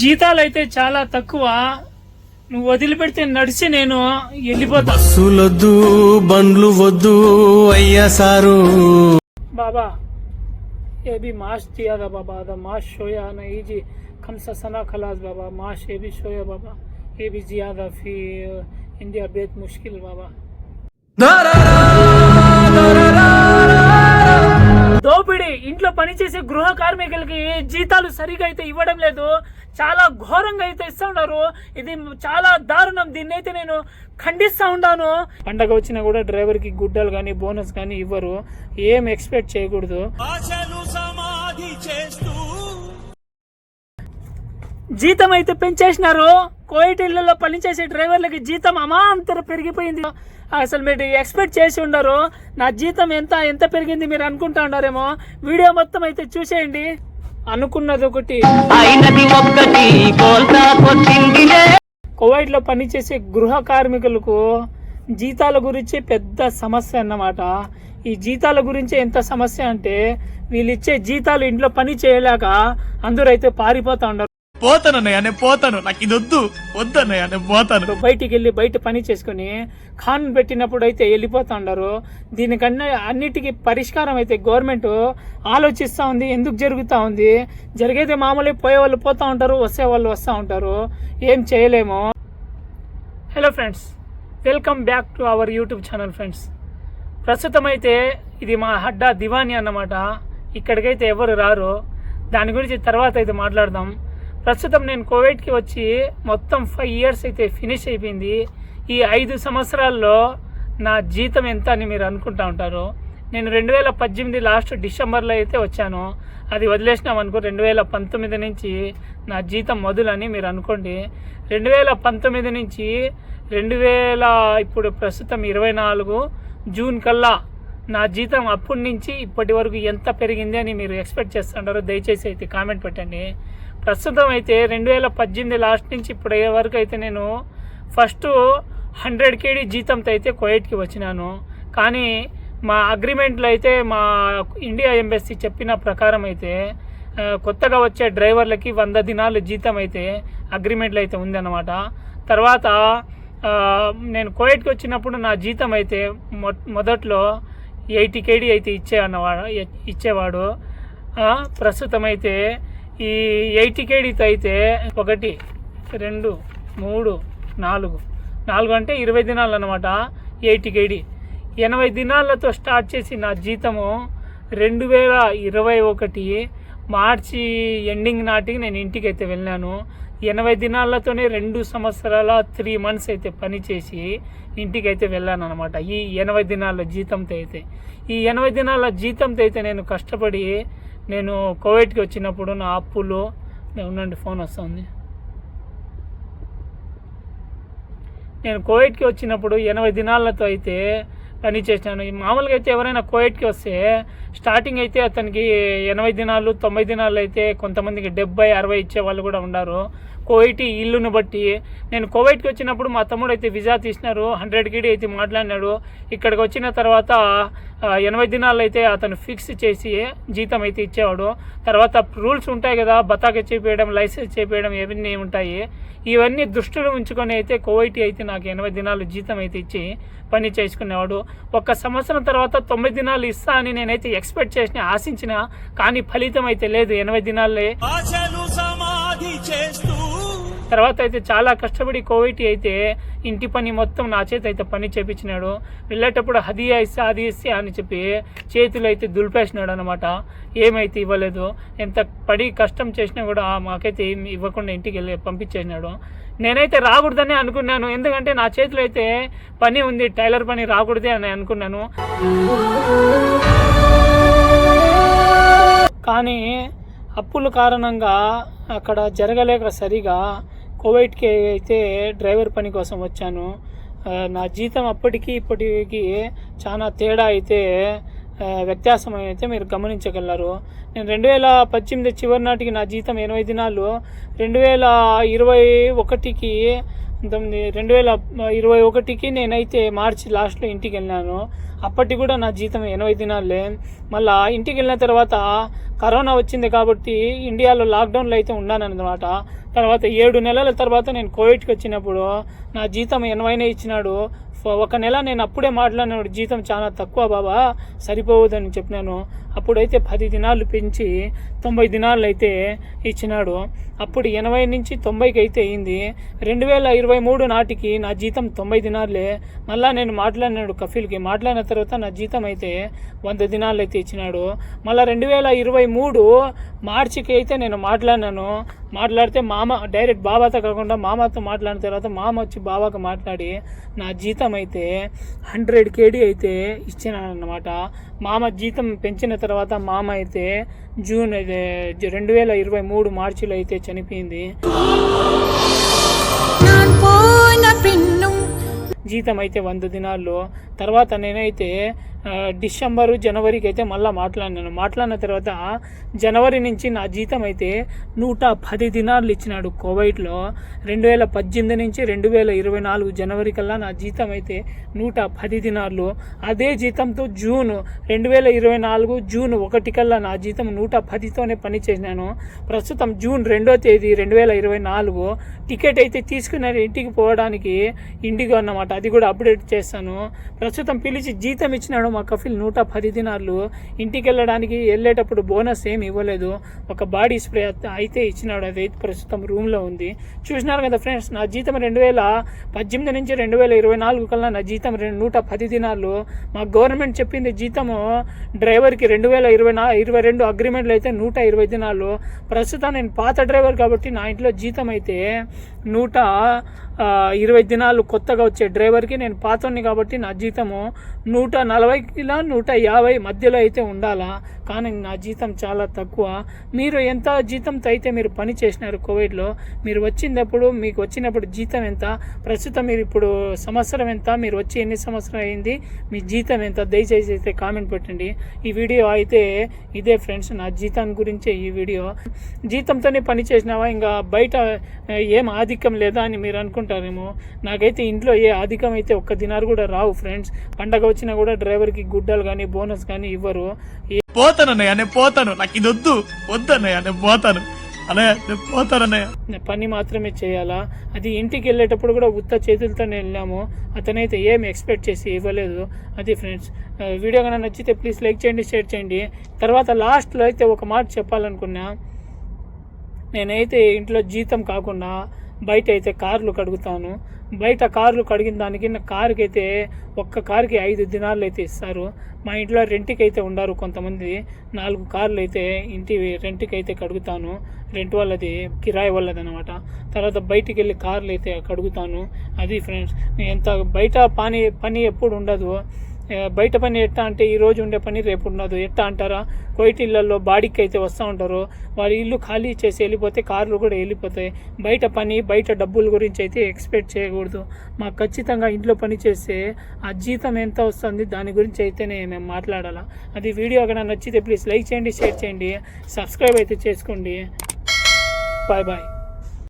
జీతాలు అయితే చాలా తక్కువ. నువ్వు వదిలిపెడితే నడిచి నేను వెళ్ళిపోతా. బస్సులొద్దు బండ్లు వద్దు అయ్యా సారు. बाबा ये भी माश दिया था बाबा, द माश शोया नहीं जी खमसा सना खलास बाबा, माश ये भी शोया बाबा, ये भी ज्यादा फी इंडिया बेत मुश्किल बाबा. దోపిడీ ఇంట్లో పనిచేసే గృహ కార్మికులకి జీతాలు సరిగా అయితే ఇవ్వడం లేదు, చాలా ఘోరంగా అయితే ఇస్తా ఉన్నారు. ఇది చాలా దారుణం. దీన్ని అయితే నేను ఖండిస్తా ఉన్నాను. పండగ వచ్చినా కూడా డ్రైవర్ కి గుడ్డలు కానీ బోనస్ కానీ ఇవ్వరు. ఏం ఎక్స్పెక్ట్ చేయకూడదు. జీతం అయితే పెంచేసినారు. కోయిట్ ఇళ్లలో పనిచేసే డ్రైవర్లకి జీతం అమాంతరం పెరిగిపోయింది. అసలు మీరు ఎక్స్పెక్ట్ చేసి ఉండరు నా జీతం ఎంత పెరిగింది మీరు అనుకుంటా ఉన్నారేమో. వీడియో మొత్తం అయితే చూసేయండి. అనుకున్నది ఒకటి, కువైట్ లో పనిచేసే గృహ కార్మికులకు జీతాల గురించి పెద్ద సమస్య అన్నమాట. ఈ జీతాల గురించి ఎంత సమస్య అంటే వీళ్ళు ఇచ్చే జీతాలు ఇంట్లో పని చేయలేక అందరూ అయితే పారిపోతా ఉన్నారు. పోతానన్నయ్య నేను పోతాను, నాకు ఇది వద్దన్నయ్య నేను పోతాను. బయటికి వెళ్ళి బయట పని చేసుకుని ఖాన్ పెట్టినప్పుడు అయితే వెళ్ళిపోతా ఉన్నారు. దీనికన్నా అన్నిటికీ పరిష్కారం అయితే గవర్నమెంట్ ఆలోచిస్తూ ఉంది. ఎందుకు జరుగుతూ ఉంది? జరిగేది మామూలు, పోయే వాళ్ళు పోతూ ఉంటారు, వస్తే వాళ్ళు వస్తూ ఉంటారు. ఏం చేయలేము. Hello friends, welcome back to our YouTube channel friends. ప్రస్తుతం అయితే ఇది మా హడ్డా దివానీ అన్నమాట. ఇక్కడికైతే ఎవరు రారు. దాని గురించి తర్వాత అయితే మాట్లాడదాం. ప్రస్తుతం నేను కువైట్కి వచ్చి మొత్తం 5 years అయితే ఫినిష్ అయిపోయింది. ఈ 5 సంవత్సరాల్లో నా జీతం ఎంత అని మీరు అనుకుంటా ఉంటారు. నేను 2018 లాస్ట్ డిసెంబర్లో అయితే వచ్చాను. అది వదిలేసినాం అనుకో, 2019 నుంచి నా జీతం మొదలని మీరు అనుకోండి. 2019 నుంచి ఇప్పుడు ప్రస్తుతం 24 జూన్ కల్లా నా జీతం అప్పటి నుంచి ఇప్పటి వరకు ఎంత పెరిగింది అని మీరు ఎక్స్పెక్ట్ చేస్తుంటారో దయచేసి అయితే కామెంట్ పెట్టండి. ప్రస్తుతం అయితే 2018 లాస్ట్ నుంచి ఇప్పుడు వరకు అయితే నేను ఫస్ట్ 100 KD జీతంతో అయితే కువైట్కి వచ్చినాను. కానీ మా అగ్రిమెంట్లో అయితే మా ఇండియా ఎంబసీ చెప్పిన ప్రకారం అయితే కొత్తగా వచ్చే డ్రైవర్లకి 100 దినాలు జీతం అయితే అగ్రిమెంట్లో అయితే ఉందన్నమాట. తర్వాత నేను కువైట్కి వచ్చినప్పుడు నా జీతం అయితే మొదట్లో 80 KD అయితే ఇచ్చేవాడు. ప్రస్తుతం అయితే ఈ 80 KDతో అయితే 1 2 3 4 అంటే 20 దినాలు అన్నమాట. 80 KD 80 దినాలతో స్టార్ట్ చేసి నా జీతము 2021 మార్చి ఎండింగ్ నాటికి నేను ఇంటికి అయితే వెళ్ళాను. 80 దినాలతోనే 2 సంవత్సరాల 3 months అయితే పనిచేసి ఇంటికి అయితే వెళ్ళాను అనమాట. ఈ 80 దినాల జీతంతో అయితే ఈ 80 దినాల జీతంతో అయితే నేను కష్టపడి నేను కువైట్కి వచ్చినప్పుడు నా అప్పులు ఉండండి, ఫోన్ వస్తుంది. నేను కువైట్కి వచ్చినప్పుడు 80 దినాలతో అయితే పని చేసినాను. మామూలుగా అయితే ఎవరైనా కువైట్కి వస్తే స్టార్టింగ్ అయితే అతనికి 80 దినాలు 90 దినాలు అయితే కొంతమందికి 70 60 ఇచ్చే వాళ్ళు కూడా ఉన్నారు. కువైట్ ఇల్లును బట్టి నేను కువైట్కి వచ్చినప్పుడు మా తమ్ముడు అయితే వీసా తీసినారు. 100 KD అయితే మాట్లాడినాడు. ఇక్కడికి వచ్చిన తర్వాత 80 దినాలు అయితే అతను ఫిక్స్ చేసి జీతం అయితే ఇచ్చేవాడు. తర్వాత రూల్స్ ఉంటాయి కదా, బతాక చేపేయడం, లైసెన్స్ చేపేయడం, ఇవన్నీ ఉంటాయి. ఇవన్నీ దృష్టిలో ఉంచుకొని అయితే కువైట్ అయితే నాకు 80 దినాలు జీతం అయితే ఇచ్చి పని చేసుకునేవాడు. 1 సంవత్సరం తర్వాత 90 దినాలు ఇస్తా అని నేనైతే ఎక్స్పెక్ట్ చేసిన, ఆశించిన, కానీ ఫలితం అయితే లేదు. 80 దినాలే. తర్వాత అయితే చాలా కష్టపడి కువైట్ అయితే ఇంటి పని మొత్తం నా చేతి అయితే పని చేపించినాడు. వెళ్ళేటప్పుడు హదియా ఇస్తా అది ఇస్తే అని చెప్పి చేతులు అయితే దులిపేసినాడు అనమాట. ఏమైతే ఇవ్వలేదు. ఎంత పడి కష్టం చేసినా కూడా మాకైతే ఏమి ఇవ్వకుండా ఇంటికి వెళ్ళి పంపించేసినాడు. నేనైతే రాకూడదని అనుకున్నాను. ఎందుకంటే నా చేతిలో అయితే పని ఉంది, టైలర్ పని రాకూడదే అని అనుకున్నాను. కానీ అప్పుల కారణంగా అక్కడ జరగలేక సరిగా కువైట్కి అయితే డ్రైవర్ పని కోసం వచ్చాను. నా జీతం అప్పటికి ఇప్పటికి చాలా తేడా అయితే వ్యత్యాసం అయితే మీరు గమనించగలరు. నేను 2018 చివరి నాటికి నా జీతం 80 దినాలు, 2021కి నేనైతే మార్చి లాస్ట్లో ఇంటికి వెళ్ళాను. అప్పటికి కూడా నా జీతం 80 దినాలే. మళ్ళీ ఇంటికి వెళ్ళిన తర్వాత కరోనా వచ్చింది కాబట్టి ఇండియాలో లాక్డౌన్లో అయితే ఉన్నానన్నమాట. తర్వాత 7 నెలల తర్వాత నేను కోవిడ్కి వచ్చినప్పుడు నా జీతం 80నే ఇచ్చినాడు. ఒక నెల నేను అప్పుడే మాట్లాడినాడు, జీతం చాలా తక్కువ బాబా, సరిపోవద్దని చెప్పినాను. అప్పుడైతే 10 దినాలు పెంచి 90 దినాలు అయితే ఇచ్చినాడు. అప్పుడు 80 నుంచి 90కి అయితే అయింది. 2023 నాటికి నా జీతం 90 దినాలే. మళ్ళీ నేను మాట్లాడినాడు కఫీల్కి, మాట్లాడిన తర్వాత నా జీతం అయితే 100 దినాలు అయితే ఇచ్చినాడు. మళ్ళీ 2023 మార్చికి అయితే నేను మాట్లాడినాను. మాట్లాడితే మామ డైరెక్ట్ బాబాతో కాకుండా మామతో మాట్లాడిన తర్వాత మామ వచ్చి బాబాకు మాట్లాడి నా జీతం అయితే 100 KD అయితే ఇచ్చినాను అన్నమాట. మామ జీతం పెంచిన తర్వాత మామ అయితే జూన్ 2023 మార్చిలో అయితే చనిపోయింది. జీతం అయితే 100 దినాల్లో. తర్వాత నేనైతే డిసెంబరు జనవరికి అయితే మళ్ళీ మాట్లాడిన తర్వాత జనవరి నుంచి నా జీతం అయితే 110 దినాలు ఇచ్చినాడు కోవిడ్లో. 2018 నుంచి 2024 జనవరి కల్లా నా జీతం అయితే 110 దినాలు. అదే జీతంతో జూన్ 2024 జూన్ 1 కల్లా నా జీతం 110తోనే పని చేసినాను. ప్రస్తుతం జూన్ 2వ తేదీ 2024 టికెట్ అయితే తీసుకున్నాను ఇంటికి పోవడానికి, ఇండిగో అన్నమాట. అది కూడా అప్డేట్ చేస్తాను. ప్రస్తుతం పిలిచి జీతం ఇచ్చినాడు మా కఫీల్ 110 దినాలు. ఇంటికి వెళ్ళేటప్పుడు బోనస్ ఏమి ఇవ్వలేదు, ఒక బాడీ స్ప్రే అయితే ఇచ్చినాడు. అది అయితే ప్రస్తుతం రూమ్లో ఉంది. చూసినారు కదా ఫ్రెండ్స్, నా జీతం 2018 నుంచి 2024 కల్లా నా జీతం 110 దినాలు. మా గవర్నమెంట్ చెప్పింది జీతము డ్రైవర్కి 2022 అగ్రిమెంట్లు అయితే 120 దినాలు. ప్రస్తుతం నేను పాత డ్రైవర్ కాబట్టి నా ఇంట్లో జీతం అయితే 120 దినాలు. కొత్తగా వచ్చే డ్రైవర్కి, నేను పాతోని కాబట్టి నా జీతము 140 150 మధ్యలో అయితే ఉండాలా. కానీ నా జీతం చాలా తక్కువ. మీరు ఎంత జీతంతో అయితే మీరు పని చేసినారు కోవిడ్లో, మీరు మీకు వచ్చినప్పుడు జీతం ఎంత, ప్రస్తుతం మీరు ఇప్పుడు సంవత్సరం ఎంత, మీరు వచ్చి ఎన్ని సంవత్సరం అయింది, మీ జీతం ఎంత, దయచేసి అయితే కామెంట్ పెట్టండి. ఈ వీడియో అయితే ఇదే ఫ్రెండ్స్, నా జీతం గురించే ఈ వీడియో. జీతంతోనే పని చేసినావా, ఇంకా బయట ఏం ఆధిక్యం లేదా అని మీరు అనుకుంటారేమో. నాకైతే ఇంట్లో ఏ ఆధిక్యం అయితే 1 దినాలు కూడా రావు ఫ్రెండ్స్. పండగ వచ్చినా కూడా డ్రైవర్కి గుడ్డలు కానీ బోనస్ కానీ ఇవ్వరు. పోతానన్నయ్య, నేను పోతాను, నాకు ఇది వద్దన్నయ్య, నేను పోతాను అన్నయ్య, నేను పోతానన్నయ్య. పని మాత్రమే చేయాలా. అది ఇంటికి వెళ్ళేటప్పుడు కూడా ఉత్త చేతులతోనే వెళ్ళాము. అతనైతే ఏం ఎక్స్పెక్ట్ చేసి ఇవ్వలేదు. అది ఫ్రెండ్స్, వీడియో కన్నా నచ్చితే ప్లీజ్ లైక్ చేయండి, షేర్ చేయండి. తర్వాత లాస్ట్లో అయితే ఒక మాట చెప్పాలనుకున్నా. నేనైతే ఇంట్లో జీతం కాకుండా బయట అయితే కార్లు కడుగుతాను. బయట కార్లు కడిగిన దానికి నా కారుకి అయితే ఒక్క కారుకి 5 దినాలు అయితే ఇస్తారు. మా ఇంట్లో రెంట్కి అయితే ఉండారు కొంతమంది. 4 కార్లు అయితే ఇంటి రెంట్కి అయితే కడుగుతాను. రెంట్ వాళ్ళది, కిరాయి వాళ్ళది అనమాట. తర్వాత బయటికి వెళ్ళి కార్లు అయితే కడుగుతాను. అది ఫ్రెండ్స్, ఎంత బయట పని ఎప్పుడు ఉండదు. బయట పని ఎట్టా అంటే ఈరోజు ఉండే పని రేపు ఉండదు. ఎట్టా అంటారా, కోయిట్ ఇళ్ళల్లో బాడీకి అయితే వస్తూ ఉంటారు. వారి ఇల్లు ఖాళీ చేసి వెళ్ళిపోతే కార్లు కూడా వెళ్ళిపోతాయి. బయట డబ్బుల గురించి అయితే ఎక్స్పెక్ట్ చేయకూడదు. మాకు ఖచ్చితంగా ఇంట్లో పని చేస్తే ఆ జీతం ఎంత వస్తుంది దాని గురించి అయితేనే మేము మాట్లాడాలా. అది వీడియో కన్నా నచ్చితే ప్లీజ్ లైక్ చేయండి, షేర్ చేయండి, సబ్స్క్రైబ్ అయితే చేసుకోండి. Bye bye.